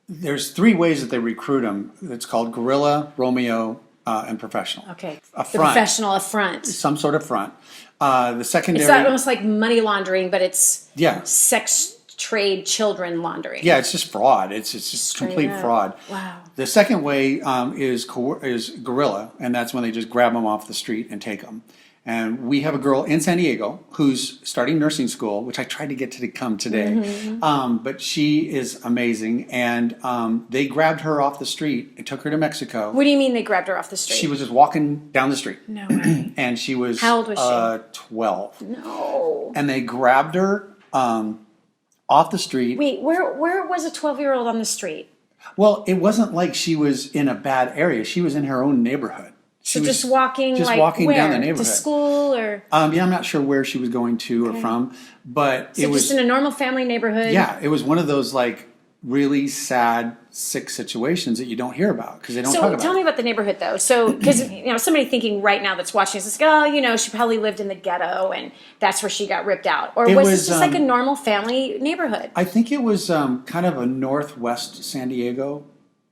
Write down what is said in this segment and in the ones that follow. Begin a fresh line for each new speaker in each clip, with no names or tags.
there's three ways that they recruit them. It's called guerrilla, Romeo, and professional.
Okay.
A
The
front,
professional affront.
some sort of front. The secondary.
It's not almost like money laundering, but it's
Yeah.
sex trade children laundering.
Yeah, it's just fraud. It's just
Straight
complete
up.
fraud.
Wow.
The second way is guerrilla, and that's when they just grab them off the street and take them. And we have a girl in San Diego who's starting nursing school, which I tried to get to come today.
Mm-hmm.
But she is amazing, and they grabbed her off the street and took her to Mexico.
What do you mean they grabbed her off the street?
She was just walking down the street.
No way.
And she was,
How old was she?
12.
No.
And they grabbed her off the street.
Wait, where was a 12-year-old on the street?
Well, it wasn't like she was in a bad area. She was in her own neighborhood. She
So
was
just walking,
just
like
walking
where?
down the neighborhood.
To school or?
Yeah, I'm not sure where she was going to or from, but
So
it was
just in a normal family neighborhood?
yeah, it was one of those like really sad, sick situations that you don't hear about because they don't talk
So
about.
tell me about the neighborhood though. So, because somebody thinking right now that's watching this is like, oh, she probably lived in the ghetto and that's where she got ripped out. Or
It
was
was,
this just like a normal family neighborhood?
I think it was kind of a northwest San Diego,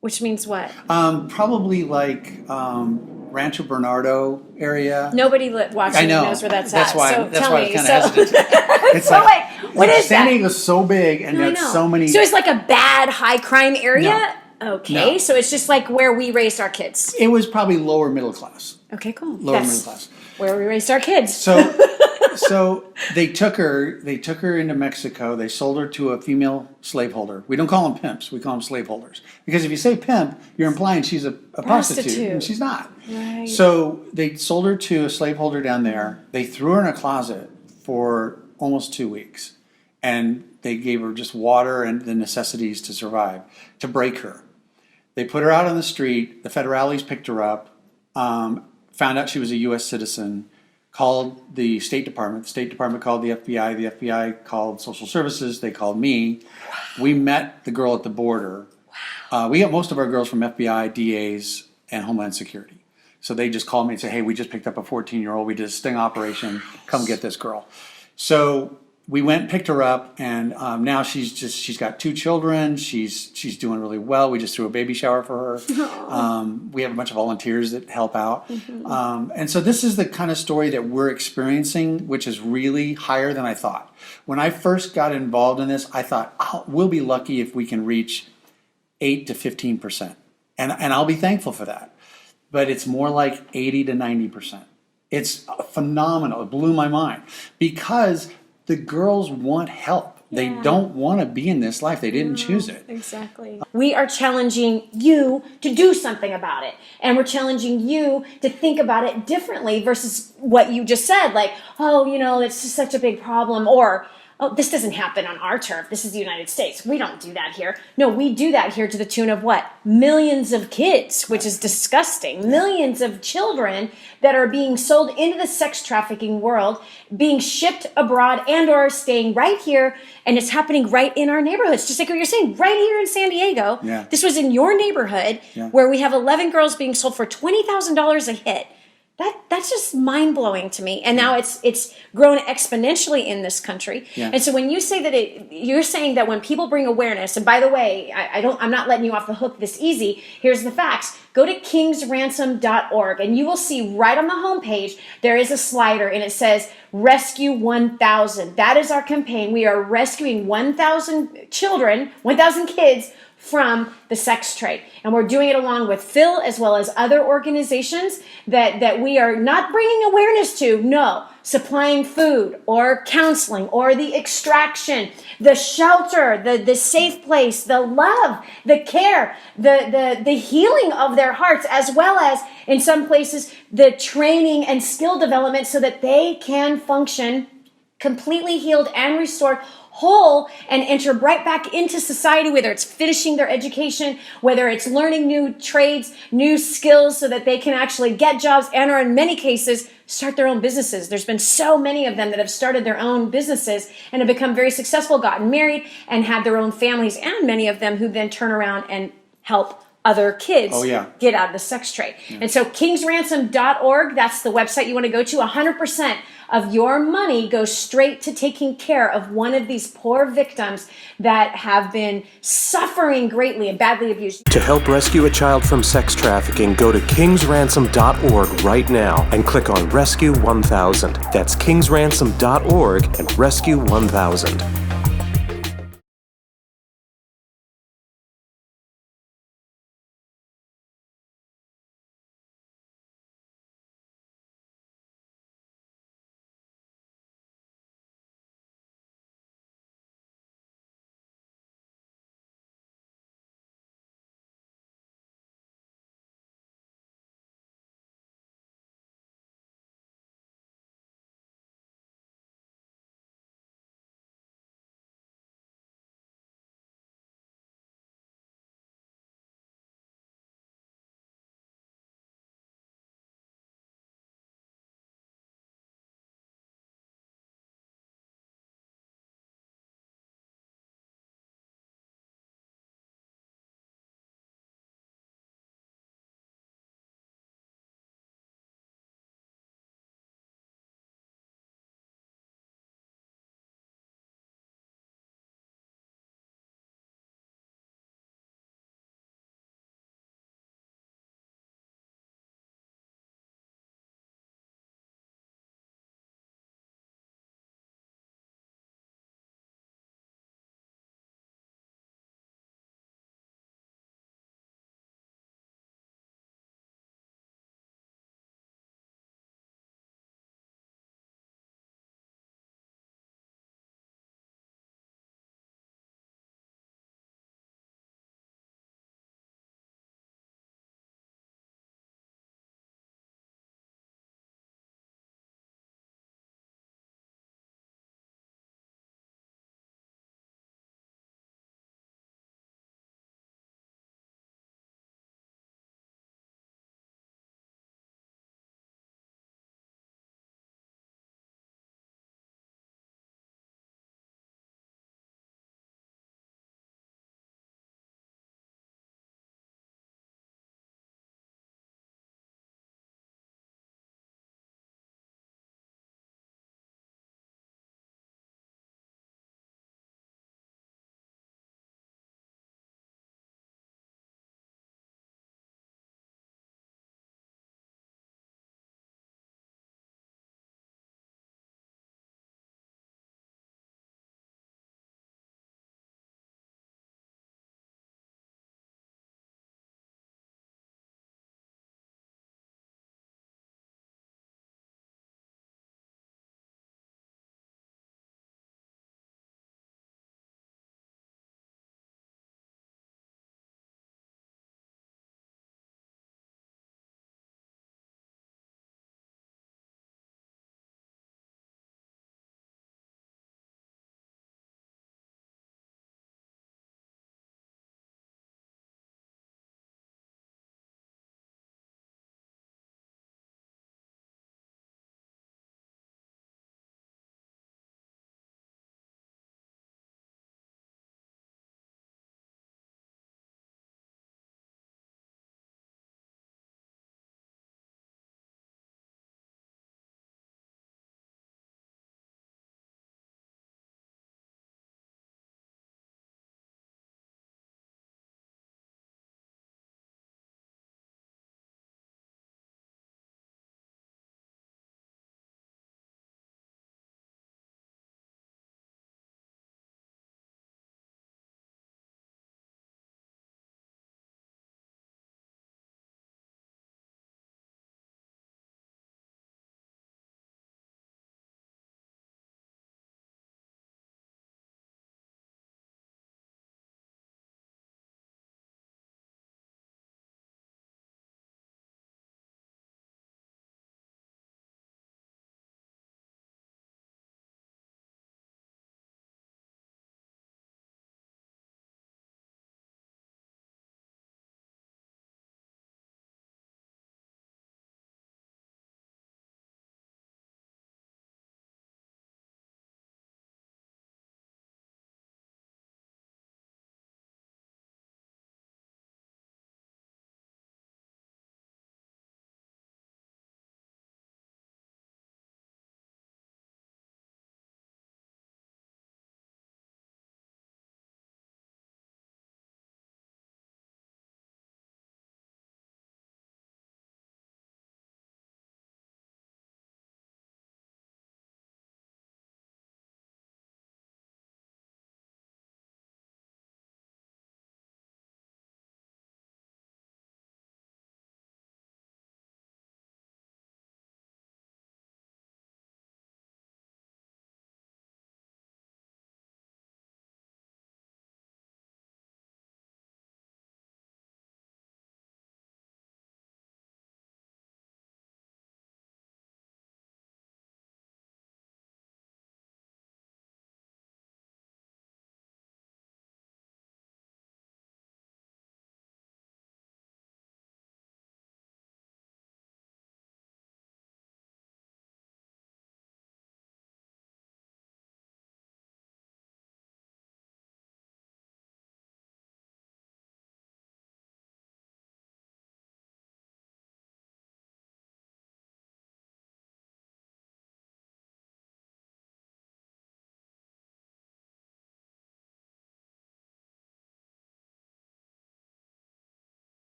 Which means what?
probably like Rancho Bernardo area.
Nobody watching
I know.
knows where that's
That's
at.
why.
So
That's
tell
why I
me.
was kind of hesitant. It's
So like, what is
San
that?
Diego's so big and
I
got
know.
so many.
So it's like a bad high crime area? Okay.
No.
So it's just like where we raised our kids.
It was probably lower middle class.
Okay, cool.
Lower
That's
middle class.
where we raised our kids.
So they took her into Mexico. They sold her to a female slaveholder. We don't call them pimps. We call them slaveholders. Because if you say pimp, you're implying she's a prostitute, and she's not.
Right.
So they sold her to a slaveholder down there. They threw her in a closet for almost 2 weeks. And they gave her just water and the necessities to survive, to break her. They put her out on the street. The federales picked her up, found out she was a U.S. citizen, called the State Department. The State Department called the FBI. The FBI called Social Services. They called me. We met the girl at the border. We got most of our girls from FBI, DAs, and Homeland Security. So they just called me and said, hey, we just picked up a 14-year-old. We did a sting operation. Come get this girl. So we went and picked her up, and now she's got 2 children. She's doing really well. We just threw a baby shower for her. We have a bunch of volunteers that help out. And so this is the kind of story that we're experiencing, which is really higher than I thought. When I first got involved in this, I thought, we'll be lucky if we can reach 8 to 15%. And I'll be thankful for that. But it's more like 80 to 90%. It's phenomenal. It blew my mind because the girls want help. They don't want to be in this life. They didn't choose it.
Exactly. We are challenging you to do something about it. And we're challenging you to think about it differently versus what you just said. Like, oh, it's just such a big problem. Or, oh, this doesn't happen on our turf. This is the United States. We don't do that here. No, we do that here to the tune of what? Millions of kids, which is disgusting. Millions of children that are being sold into the sex trafficking world, being shipped abroad and or staying right here. And it's happening right in our neighborhoods. Just like what you're saying, right here in San Diego.
Yeah.
This was in your neighborhood where we have 11 girls being sold for $20,000 a hit. That's just mind-blowing to me. And now it's grown exponentially in this country.
Yeah.
And so when you say that you're saying that when people bring awareness, and by the way, I'm not letting you off the hook this easy. Here's the facts. Go to kingsransom.org and you will see right on the homepage there is a slider and it says Rescue 1,000. That is our campaign. We are rescuing 1,000 children, 1,000 kids from the sex trade. And we're doing it along with Phil as well as other organizations that we are not bringing awareness to. No, supplying food or counseling or the extraction, the shelter, the safe place, the love, the care, the healing of their hearts, as well as in some places the training and skill development so that they can function completely healed and restored, whole, and enter right back into society, whether it's finishing their education, whether it's learning new trades, new skills so that they can actually get jobs and or in many cases start their own businesses. There's been so many of them that have started their own businesses and have become very successful, gotten married and had their own families, and many of them who then turn around and help other kids
Oh, yeah.
get out of the sex trade. And so kingsransom.org, that's the website you want to go to. 100% of your money goes straight to taking care of one of these poor victims that have been suffering greatly and badly abused.
To help rescue a child from sex trafficking, go to kingsransom.org right now and click on Rescue 1000. That's kingsransom.org and Rescue 1000.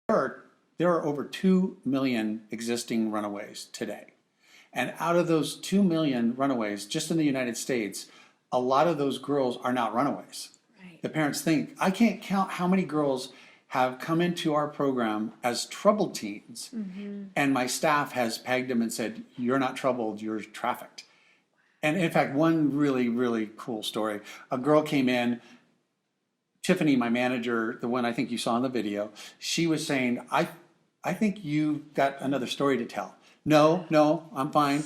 There are over 2 million existing runaways today. And out of those 2 million runaways, just in the United States, a lot of those girls are not runaways.
Right.
The parents think, I can't count how many girls have come into our program as troubled teens, and my staff has pegged them and said, you're not troubled, you're trafficked. And in fact, one really, really cool story, a girl came in, Tiffany, my manager, the one I think you saw in the video, she was saying, I think you've got another story to tell. No, I'm fine.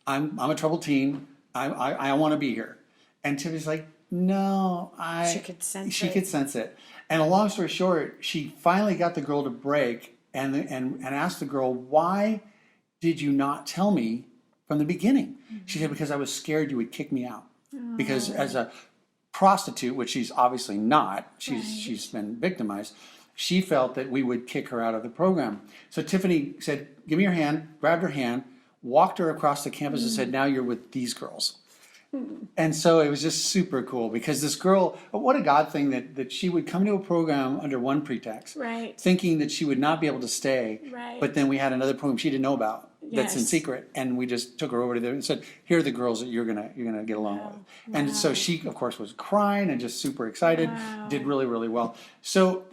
I'm a troubled teen. I want to be here. And Tiffany's like, no,
She could sense
she
it.
could sense it. And a long story short, she finally got the girl to break and asked the girl, why did you not tell me from the beginning? She said, because I was scared you would kick me out. Because as a prostitute, which she's obviously not, she's been victimized, she felt that we would kick her out of the program. So Tiffany said, give me your hand, grabbed her hand, walked her across the campus and said, now you're with these girls. And so it was just super cool because this girl, what a God thing that she would come to a program under one pretext,
Right.
thinking that she would not be able to stay.
Right.
But then we had another program she didn't know about that's in
Yes.
secret, and we just took her over to there and said, here are the girls that you're gonna get along with. And so she, of course, was crying and just super excited, did really, really well. So